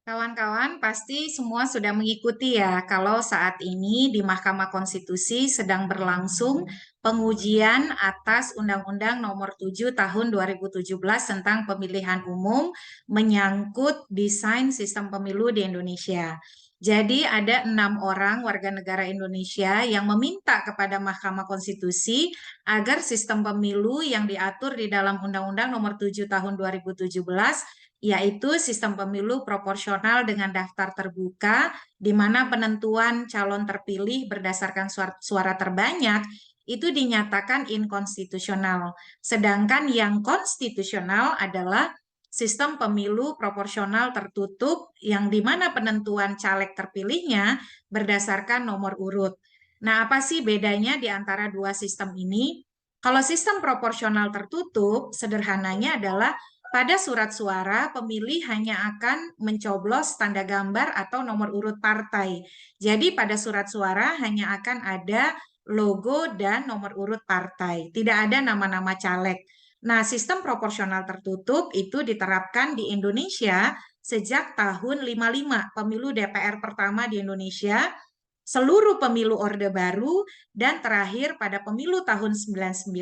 Kawan-kawan pasti semua sudah mengikuti ya kalau saat ini di Mahkamah Konstitusi sedang berlangsung pengujian atas Undang-Undang Nomor 7 Tahun 2017 tentang pemilihan umum menyangkut desain sistem pemilu di Indonesia. Jadi ada 6 orang warga negara Indonesia yang meminta kepada Mahkamah Konstitusi agar sistem pemilu yang diatur di dalam Undang-Undang Nomor 7 Tahun 2017, yaitu sistem pemilu proporsional dengan daftar terbuka, di mana penentuan calon terpilih berdasarkan suara terbanyak itu dinyatakan inkonstitusional. Sedangkan yang konstitusional adalah sistem pemilu proporsional tertutup, yang di mana penentuan caleg terpilihnya berdasarkan nomor urut. Nah, apa sih bedanya di antara dua sistem ini? Kalau sistem proporsional tertutup, sederhananya adalah pada surat suara, pemilih hanya akan mencoblos tanda gambar atau nomor urut partai. Jadi pada surat suara hanya akan ada logo dan nomor urut partai. Tidak ada nama-nama caleg. Nah, sistem proporsional tertutup itu diterapkan di Indonesia sejak tahun 55, pemilu DPR pertama di Indonesia, seluruh pemilu Orde Baru, dan terakhir pada pemilu tahun 99,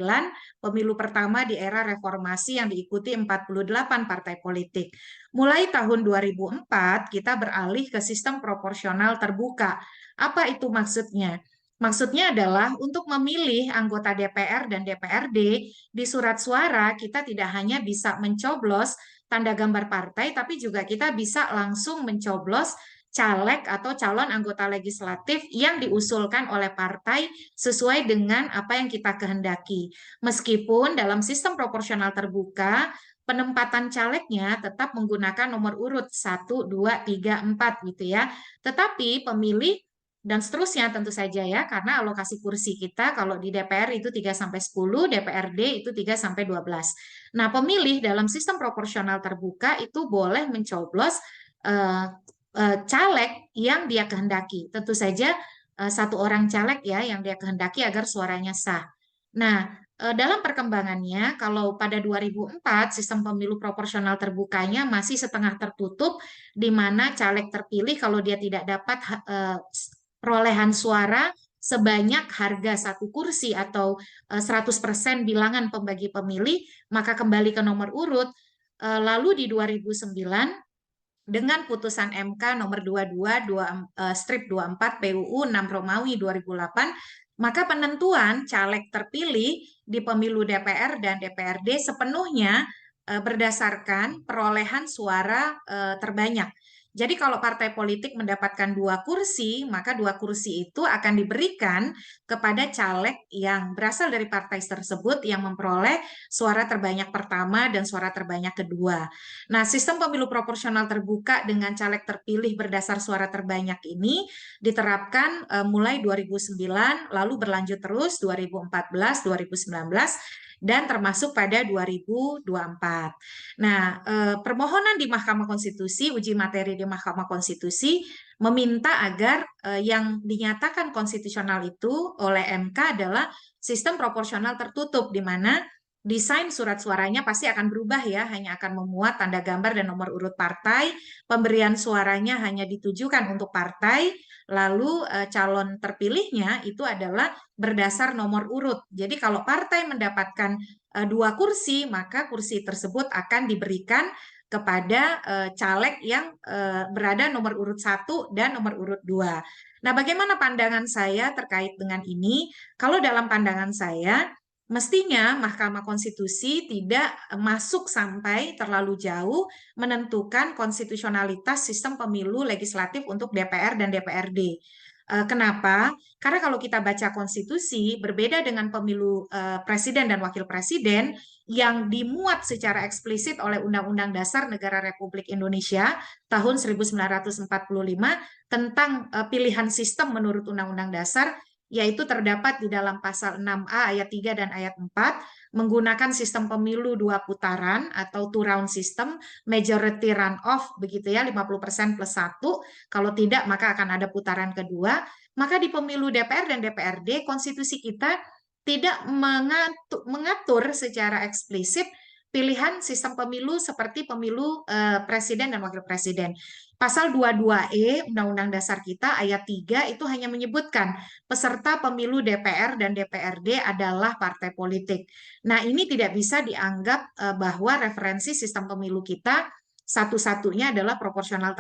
pemilu pertama di era reformasi yang diikuti 48 partai politik. Mulai tahun 2004, kita beralih ke sistem proporsional terbuka. Apa itu maksudnya? Maksudnya adalah untuk memilih anggota DPR dan DPRD, di surat suara kita tidak hanya bisa mencoblos tanda gambar partai, tapi juga kita bisa langsung mencoblos caleg atau calon anggota legislatif yang diusulkan oleh partai sesuai dengan apa yang kita kehendaki. Meskipun dalam sistem proporsional terbuka, penempatan calegnya tetap menggunakan nomor urut 1, 2, 3, 4 gitu ya. Tetapi pemilih dan seterusnya tentu saja ya, karena alokasi kursi kita kalau di DPR itu 3 sampai 10, DPRD itu 3 sampai 12. Nah, pemilih dalam sistem proporsional terbuka itu boleh mencoblos eh, caleg yang dia kehendaki. Tentu saja satu orang caleg ya yang dia kehendaki agar suaranya sah. Nah, dalam perkembangannya, kalau pada 2004 sistem pemilu proporsional terbukanya masih setengah tertutup, di mana caleg terpilih kalau dia tidak dapat perolehan suara sebanyak harga satu kursi atau 100% bilangan pembagi pemilih, maka kembali ke nomor urut. Lalu di 2009, dengan putusan MK nomor 22 strip 24 PUU 6 Romawi 2008, maka penentuan caleg terpilih di pemilu DPR dan DPRD sepenuhnya berdasarkan perolehan suara terbanyak. Jadi kalau partai politik mendapatkan 2 kursi, maka 2 kursi itu akan diberikan kepada caleg yang berasal dari partai tersebut yang memperoleh suara terbanyak pertama dan suara terbanyak kedua. Nah, sistem pemilu proporsional terbuka dengan caleg terpilih berdasar suara terbanyak ini diterapkan mulai 2009, lalu berlanjut terus 2014, 2019, dan termasuk pada 2024. Nah, permohonan di Mahkamah Konstitusi, uji materi di Mahkamah Konstitusi meminta agar yang dinyatakan konstitusional itu oleh MK adalah sistem proporsional tertutup, di mana desain surat suaranya pasti akan berubah ya, hanya akan memuat tanda gambar dan nomor urut partai, pemberian suaranya hanya ditujukan untuk partai, lalu calon terpilihnya itu adalah berdasar nomor urut. Jadi kalau partai mendapatkan 2 kursi, maka kursi tersebut akan diberikan kepada caleg yang berada nomor urut 1 dan nomor urut 2. Nah, bagaimana pandangan saya terkait dengan ini? Kalau dalam pandangan saya, mestinya Mahkamah Konstitusi tidak masuk sampai terlalu jauh menentukan konstitusionalitas sistem pemilu legislatif untuk DPR dan DPRD. Kenapa? Karena kalau kita baca konstitusi, berbeda dengan pemilu presiden dan wakil presiden yang dimuat secara eksplisit oleh Undang-Undang Dasar Negara Republik Indonesia tahun 1945 tentang pilihan sistem menurut Undang-Undang Dasar, yaitu terdapat di dalam pasal 6A ayat 3 dan ayat 4, menggunakan sistem pemilu 2 putaran atau two round system, majority runoff begitu ya, 50% plus 1. Kalau tidak maka akan ada putaran kedua. Maka di pemilu DPR dan DPRD konstitusi kita tidak mengatur secara eksplisit pilihan sistem pemilu seperti pemilu presiden dan wakil presiden. Pasal 22E Undang-Undang Dasar kita ayat 3 itu hanya menyebutkan peserta pemilu DPR dan DPRD adalah partai politik. Nah, ini tidak bisa dianggap bahwa referensi sistem pemilu kita satu-satunya adalah proporsional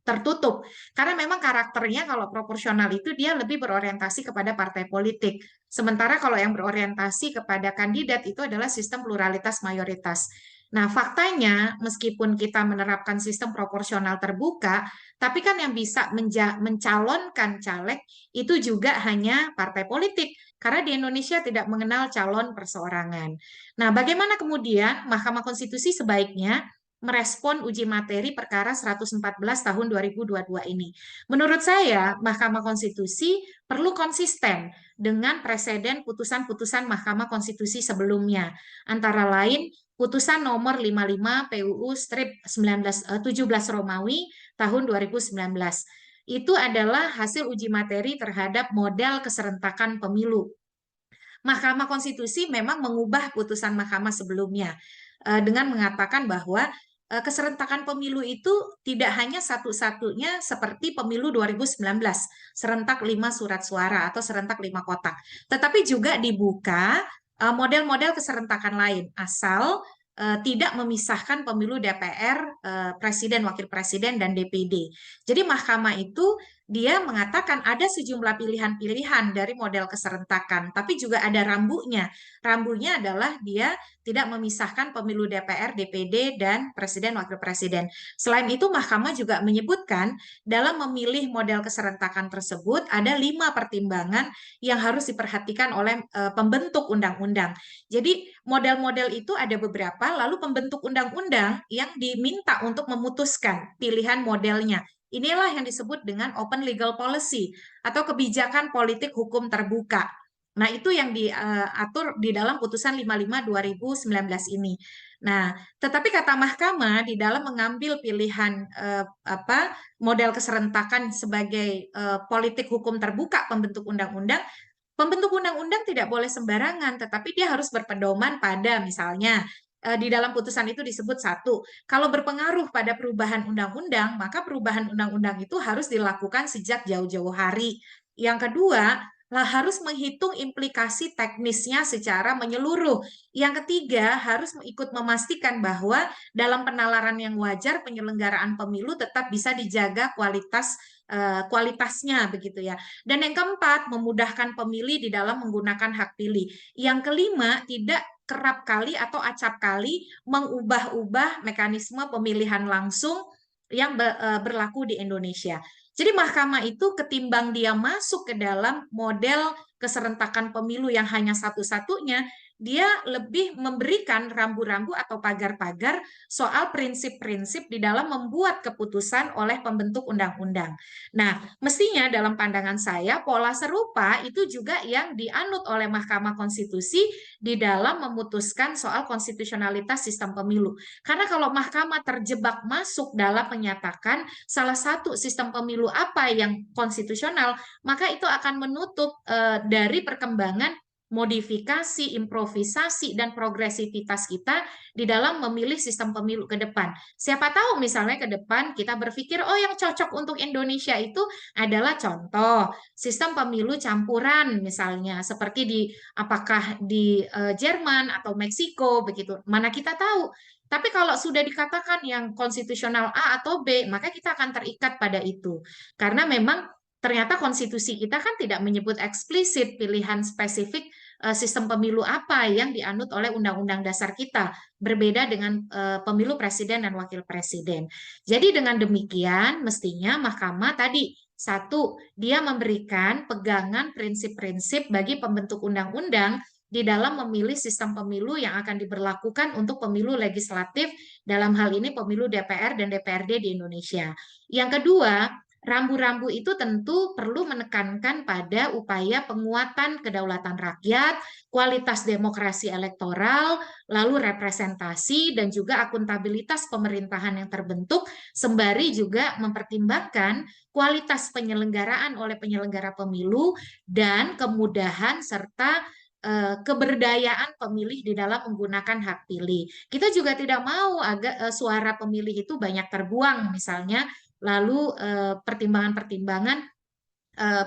tertutup. Karena memang karakternya kalau proporsional itu dia lebih berorientasi kepada partai politik. Sementara kalau yang berorientasi kepada kandidat itu adalah sistem pluralitas mayoritas. Nah, faktanya meskipun kita menerapkan sistem proporsional terbuka, tapi kan yang bisa mencalonkan caleg itu juga hanya partai politik. Karena di Indonesia tidak mengenal calon perseorangan. Nah, bagaimana kemudian Mahkamah Konstitusi sebaiknya merespon uji materi perkara 114 tahun 2022 ini? Menurut saya, Mahkamah Konstitusi perlu konsisten dengan preseden putusan-putusan Mahkamah Konstitusi sebelumnya. Antara lain, putusan nomor 55 PUU strip 17 Romawi tahun 2019. Itu adalah hasil uji materi terhadap model keserentakan pemilu. Mahkamah Konstitusi memang mengubah putusan Mahkamah sebelumnya dengan mengatakan bahwa keserentakan pemilu itu tidak hanya satu-satunya seperti pemilu 2019, serentak 5 surat suara atau serentak 5 kotak, tetapi juga dibuka model-model keserentakan lain, asal tidak memisahkan pemilu DPR, Presiden, Wakil Presiden, dan DPD. Jadi Mahkamah itu dia mengatakan ada sejumlah pilihan-pilihan dari model keserentakan, tapi juga ada rambunya. Rambunya adalah dia tidak memisahkan pemilu DPR, DPD, dan Presiden, Wakil Presiden. Selain itu, Mahkamah juga menyebutkan dalam memilih model keserentakan tersebut ada 5 pertimbangan yang harus diperhatikan oleh pembentuk undang-undang. Jadi model-model itu ada beberapa, lalu pembentuk undang-undang yang diminta untuk memutuskan pilihan modelnya. Inilah yang disebut dengan open legal policy atau kebijakan politik hukum terbuka. Nah, itu yang diatur di dalam putusan 55 2019 ini. Nah, tetapi kata mahkamah di dalam mengambil pilihan model keserentakan sebagai politik hukum terbuka pembentuk undang-undang tidak boleh sembarangan, tetapi dia harus berpedoman pada misalnya di dalam putusan itu disebut satu, kalau berpengaruh pada perubahan undang-undang, maka perubahan undang-undang itu harus dilakukan sejak jauh-jauh hari. Yang kedua, harus menghitung implikasi teknisnya secara menyeluruh. Yang ketiga, harus ikut memastikan bahwa dalam penalaran yang wajar penyelenggaraan pemilu tetap bisa dijaga kualitasnya begitu ya. Dan yang keempat, memudahkan pemilih di dalam menggunakan hak pilih. Yang kelima, tidak kerap kali atau acap kali mengubah-ubah mekanisme pemilihan langsung yang berlaku di Indonesia. Jadi mahkamah itu ketimbang dia masuk ke dalam model keserentakan pemilu yang hanya satu-satunya, dia lebih memberikan rambu-rambu atau pagar-pagar soal prinsip-prinsip di dalam membuat keputusan oleh pembentuk undang-undang. Nah, mestinya dalam pandangan saya pola serupa itu juga yang dianut oleh Mahkamah Konstitusi di dalam memutuskan soal konstitusionalitas sistem pemilu. Karena kalau Mahkamah terjebak masuk dalam menyatakan salah satu sistem pemilu apa yang konstitusional, maka itu akan menutup dari perkembangan modifikasi, improvisasi, dan progresivitas kita di dalam memilih sistem pemilu ke depan. Siapa tahu misalnya ke depan kita berpikir, oh yang cocok untuk Indonesia itu adalah contoh sistem pemilu campuran misalnya, seperti apakah di Jerman atau Meksiko begitu. Mana kita tahu. Tapi kalau sudah dikatakan yang konstitusional A atau B, maka kita akan terikat pada itu. Karena memang ternyata konstitusi kita kan tidak menyebut eksplisit pilihan spesifik sistem pemilu apa yang dianut oleh Undang-Undang Dasar kita, berbeda dengan pemilu presiden dan wakil presiden. Jadi dengan demikian mestinya Mahkamah tadi satu, dia memberikan pegangan prinsip-prinsip bagi pembentuk undang-undang di dalam memilih sistem pemilu yang akan diberlakukan untuk pemilu legislatif, dalam hal ini pemilu DPR dan DPRD di Indonesia. Yang kedua, rambu-rambu itu tentu perlu menekankan pada upaya penguatan kedaulatan rakyat, kualitas demokrasi elektoral, lalu representasi, dan juga akuntabilitas pemerintahan yang terbentuk, sembari juga mempertimbangkan kualitas penyelenggaraan oleh penyelenggara pemilu dan kemudahan serta keberdayaan pemilih di dalam menggunakan hak pilih. Kita juga tidak mau agar suara pemilih itu banyak terbuang, misalnya, lalu pertimbangan-pertimbangan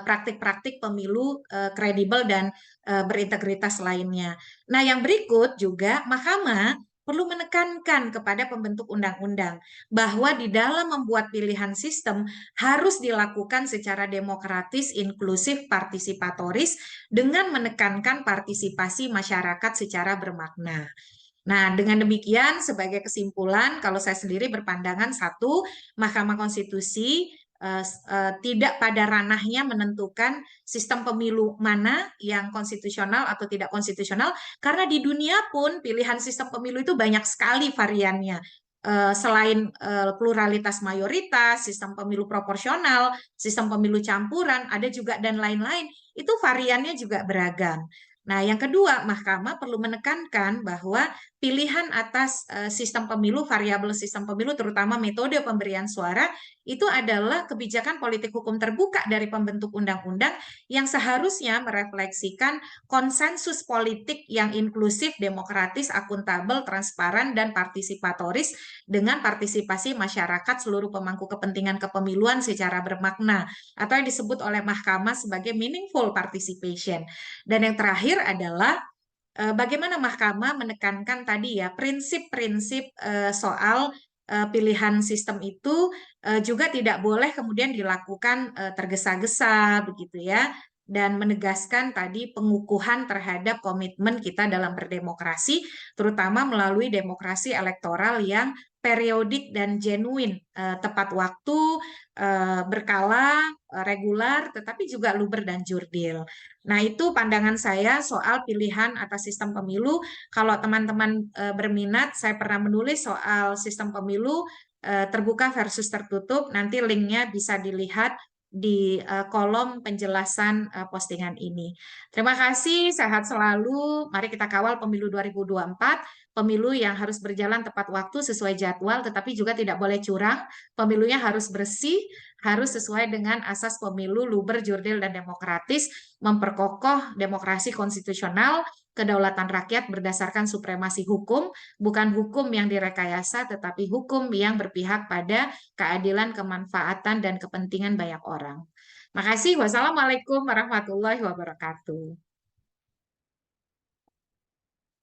praktik-praktik pemilu kredibel dan berintegritas lainnya. Nah, yang berikut juga Mahkamah perlu menekankan kepada pembentuk undang-undang bahwa di dalam membuat pilihan sistem harus dilakukan secara demokratis, inklusif, partisipatoris dengan menekankan partisipasi masyarakat secara bermakna. Nah, dengan demikian, sebagai kesimpulan, kalau saya sendiri berpandangan satu, Mahkamah Konstitusi tidak pada ranahnya menentukan sistem pemilu mana yang konstitusional atau tidak konstitusional, karena di dunia pun pilihan sistem pemilu itu banyak sekali variannya. Selain pluralitas mayoritas, sistem pemilu proporsional, sistem pemilu campuran, ada juga dan lain-lain, itu variannya juga beragam. Nah, yang kedua, Mahkamah perlu menekankan bahwa pilihan atas sistem pemilu, variabel sistem pemilu, terutama metode pemberian suara, itu adalah kebijakan politik hukum terbuka dari pembentuk undang-undang yang seharusnya merefleksikan konsensus politik yang inklusif, demokratis, akuntabel, transparan, dan partisipatoris dengan partisipasi masyarakat seluruh pemangku kepentingan kepemiluan secara bermakna, atau yang disebut oleh Mahkamah sebagai meaningful participation. Dan yang terakhir adalah bagaimana Mahkamah menekankan tadi ya prinsip-prinsip soal pilihan sistem itu juga tidak boleh kemudian dilakukan tergesa-gesa begitu ya, dan menegaskan tadi pengukuhan terhadap komitmen kita dalam berdemokrasi, terutama melalui demokrasi elektoral yang periodik dan genuine, tepat waktu, berkala, reguler, tetapi juga luber dan jurdil. Nah, itu pandangan saya soal pilihan atas sistem pemilu. Kalau teman-teman berminat, saya pernah menulis soal sistem pemilu terbuka versus tertutup. Nanti linknya bisa dilihat di kolom penjelasan postingan ini. Terima kasih, sehat selalu. Mari kita kawal pemilu 2024, pemilu yang harus berjalan tepat waktu sesuai jadwal, tetapi juga tidak boleh curang. Pemilunya harus bersih, harus sesuai dengan asas pemilu luber, jurdil, dan demokratis, memperkokoh demokrasi konstitusional, kedaulatan rakyat berdasarkan supremasi hukum, bukan hukum yang direkayasa, tetapi hukum yang berpihak pada keadilan, kemanfaatan, dan kepentingan banyak orang. Makasih. Wassalamualaikum warahmatullahi wabarakatuh.